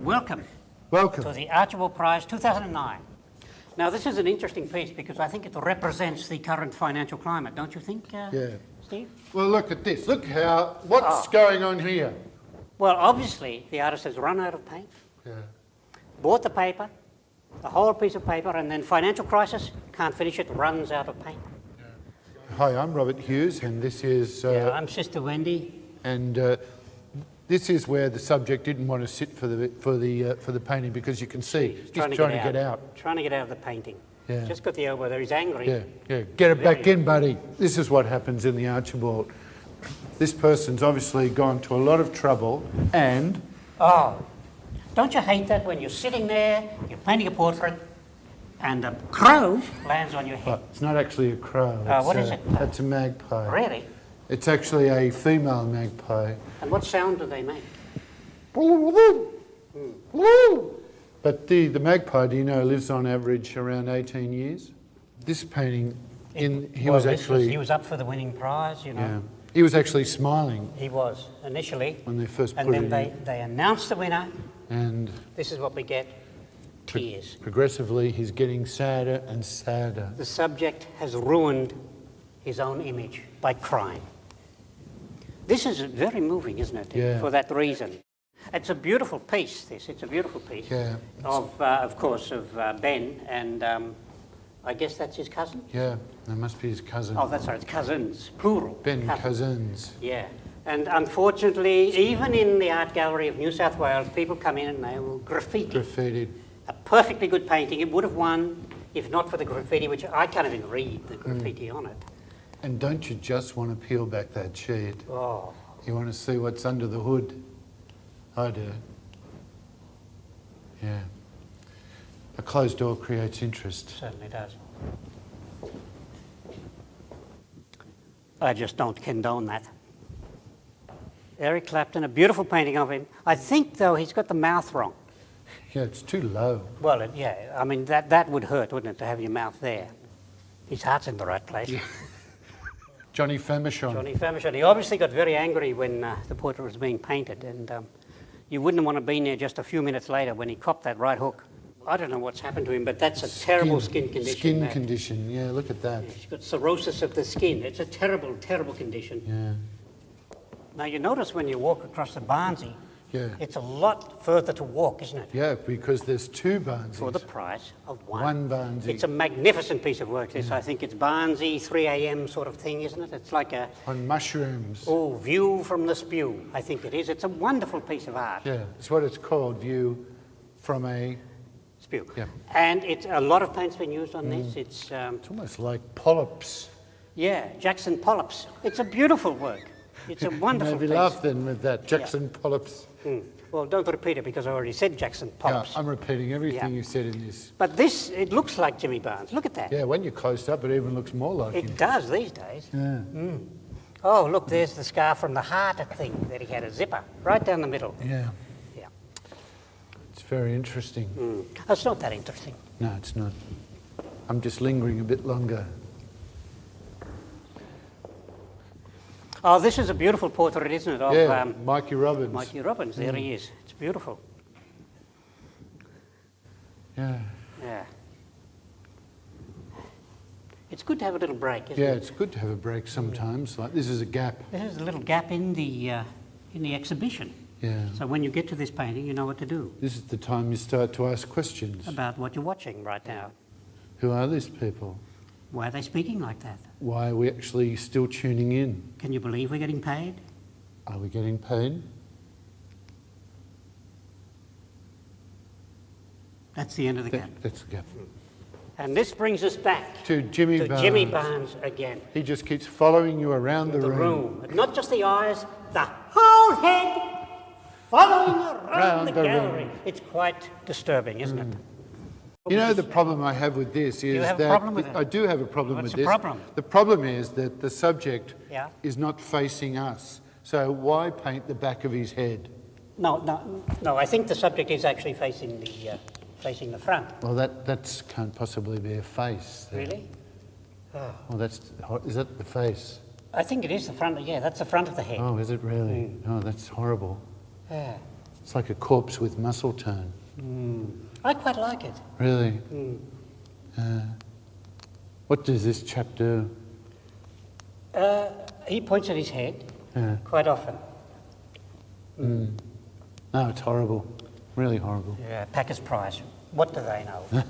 Welcome. Welcome. To the Archibald Prize 2009. Now, this is an interesting piece because I think it represents the current financial climate, don't you think, Steve? Well, look at this. Look what's going on here. Well, obviously, the artist has run out of paint, bought the paper, the whole piece of paper, and then financial crisis, can't finish it, runs out of paint. Hi, I'm Robert Hughes, and this is... I'm Sister Wendy. And this is where the subject didn't want to sit for the painting, because you can see he's trying to get out. Trying to get out of the painting. Yeah. Just got the elbow there. He's angry. Yeah. Get it back in, buddy. This is what happens in the Archibald. This person's obviously gone to a lot of trouble, and... Oh, don't you hate that when you're sitting there, you're painting a portrait, and a crow lands on your head? Well, it's not actually a crow. What is it? That's a magpie. Really? It's actually a female magpie. And what sound do they make? But the magpie, do you know, lives on average around 18 years. This painting, he was up for the winning prize, you know. Yeah. He was actually smiling. He was, initially. When they first put it in. And then they announced the winner. And this is what we get, tears. Progressively, he's getting sadder and sadder. The subject has ruined his own image by crying. This is very moving, isn't it? Yeah. For that reason. It's a beautiful piece, this. It's a beautiful piece. Yeah. Of course, of Ben, and I guess that's his cousin? Yeah, that must be his cousin. Oh, that's right, it's cousins, plural. Ben Cousins. Yeah. And unfortunately, even in the Art Gallery of New South Wales, people come in and they will graffiti. Graffitied. A perfectly good painting. It would have won if not for the graffiti, which I can't even read the graffiti on it. And don't you just want to peel back that sheet? Oh. You want to see what's under the hood? I do. Yeah. A closed door creates interest. Certainly does. I just don't condone that. Eric Clapton, a beautiful painting of him. I think, though, he's got the mouth wrong. Yeah, it's too low. Well, yeah, I mean, that would hurt, wouldn't it, to have your mouth there? His heart's in the right place. Yeah. Johnny Famechon. Johnny Famechon. He obviously got very angry when the portrait was being painted, and you wouldn't want to be there just a few minutes later when he copped that right hook. I don't know what's happened to him, but that's a terrible skin condition. Skin condition, yeah, look at that. He's got cirrhosis of the skin. It's a terrible, terrible condition. Yeah. Now, you notice when you walk across the Barnsie, it's a lot further to walk, isn't it? Yeah, because there's two Barnsies. For the price of one. One Barnsie. It's a magnificent piece of work, this. I think it's Barnsie, 3 a.m. sort of thing, isn't it? It's like a... On mushrooms. Oh, view from the spew, I think it is. It's a wonderful piece of art. Yeah, it's what it's called, view from a... Spew. Yeah. And it's a lot of paint's been used on this. It's almost like polyps. Yeah, Jackson polyps. It's a beautiful work. It's a wonderful piece. Maybe laugh then with that, Jackson polyps. Well, don't repeat it because I already said Jackson polyps. Yeah, I'm repeating everything you said in this. But this, it looks like Jimmy Barnes. Look at that. Yeah, when you're close up, it even looks more like him. It does these days. Yeah. Oh, look, there's the scar from the heart thing that he had, a zipper, right down the middle. Yeah. Yeah. It's very interesting. It's not that interesting. No, it's not. I'm just lingering a bit longer. Oh, this is a beautiful portrait, isn't it? Of, Mikey Robbins. Mikey Robbins, there he is. It's beautiful. Yeah. Yeah. It's good to have a little break, isn't it? Yeah, it's good to have a break sometimes. Like this is a gap. This is a little gap in the exhibition. Yeah. So when you get to this painting, you know what to do. This is the time you start to ask questions. About what you're watching right now. Who are these people? Why are they speaking like that? Why are we actually still tuning in? Can you believe we're getting paid? Are we getting paid? That's the end of the gap. That's the gap. And this brings us back to Jimmy Barnes. Jimmy Barnes again. He just keeps following you around the room. Not just the eyes, the whole head following you around the gallery. It's quite disturbing, isn't it? You know, the problem I have with this is that... I do have a problem with this. What's the problem? The problem is that the subject is not facing us. So why paint the back of his head? No, I think the subject is actually facing the front. Well, that can't possibly be a face. Then. Really? Oh. Well, is that the face? I think it is the front. Yeah, that's the front of the head. Oh, is it really? Oh, that's horrible. Yeah. It's like a corpse with muscle tone. I quite like it. Really? What does this chap do? He points at his head Yeah. quite often. No, it's horrible. Really horrible. Yeah, Packer's Prize. What do they know?